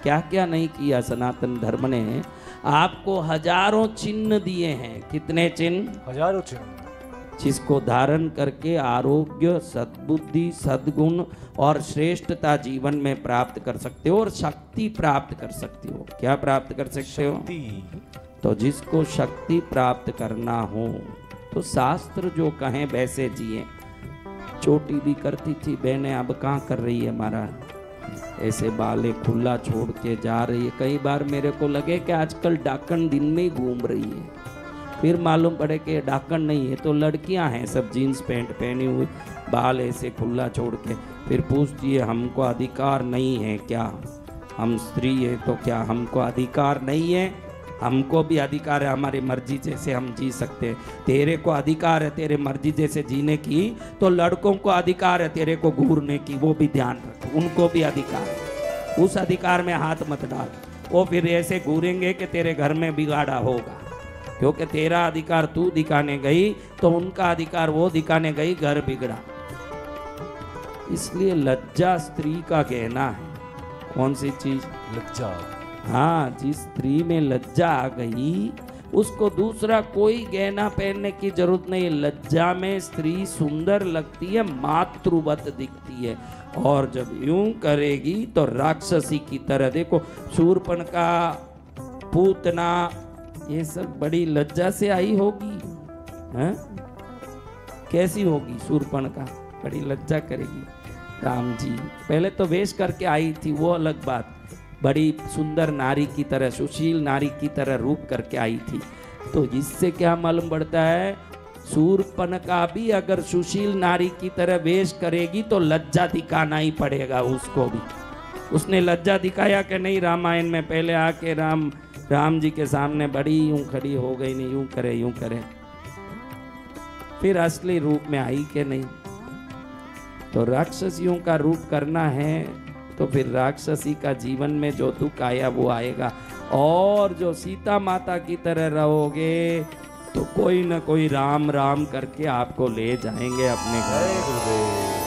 क्या क्या नहीं किया सनातन धर्म ने। आपको हजारों चिन्ह दिए हैं। कितने चिन्ह? हजारों चिन्ह, जिसको धारण करके आरोग्य, सद्बुद्धि, सद्गुण और श्रेष्ठता जीवन में प्राप्त कर सकते हो और शक्ति प्राप्त कर सकते हो। क्या प्राप्त कर सकते हो? तो जिसको शक्ति प्राप्त करना हो तो शास्त्र जो कहें वैसे जिए। चोटी भी करती थी बहने, अब कहाँ कर रही है महाराज, ऐसे बाले खुला छोड़ के जा रही है। कई बार मेरे को लगे कि आजकल डाकन दिन में ही घूम रही है, फिर मालूम पड़े कि डाकन नहीं है, तो लड़कियां हैं सब जीन्स पैंट पहनी हुई, बाल ऐसे खुला छोड़ के। फिर पूछती है हमको अधिकार नहीं है क्या? हम स्त्री है तो क्या हमको अधिकार नहीं है? हमको भी अधिकार है, हमारी मर्जी जैसे हम जी सकते हैं। तेरे को अधिकार है तेरे मर्जी जैसे जीने की, तो लड़कों को अधिकार है तेरे को घूरने की, वो भी ध्यान रख, उनको भी अधिकार है। उस अधिकार में हाथ मत डाल, वो फिर ऐसे घूरेंगे कि तेरे घर में बिगाड़ा होगा। क्योंकि तेरा अधिकार तू दिखाने गई तो उनका अधिकार वो दिखाने गई, घर बिगड़ा। इसलिए लज्जा स्त्री का गहना है। कौन सी चीज? लज्जा। हाँ, जिस स्त्री में लज्जा आ गई उसको दूसरा कोई गहना पहनने की जरूरत नहीं। लज्जा में स्त्री सुंदर लगती है, मातृवत दिखती है, और जब यूं करेगी तो राक्षसी की तरह। देखो शूर्पणखा, पूतना, ये सब बड़ी लज्जा से आई होगी, हैं? कैसी होगी शूर्पणखा? बड़ी लज्जा करेगी। राम जी पहले तो वेश करके आई थी, वो अलग बात, बड़ी सुंदर नारी की तरह, सुशील नारी की तरह रूप करके आई थी। तो इससे क्या मालूम पड़ता है, शूर्पणखा भी अगर सुशील नारी की तरह वेश करेगी तो लज्जा दिखाना ही पड़ेगा उसको भी। उसने लज्जा दिखाया कि नहीं रामायण में? पहले आके राम जी के सामने बड़ी यूं खड़ी हो गई, नहीं यूं करे यूं करे, फिर असली रूप में आई कि नहीं? तो राक्षसियों का रूप करना है तो फिर राक्षसी का जीवन में जो दुख आया वो आएगा। और जो सीता माता की तरह रहोगे तो कोई न कोई राम राम करके आपको ले जाएंगे अपने घर।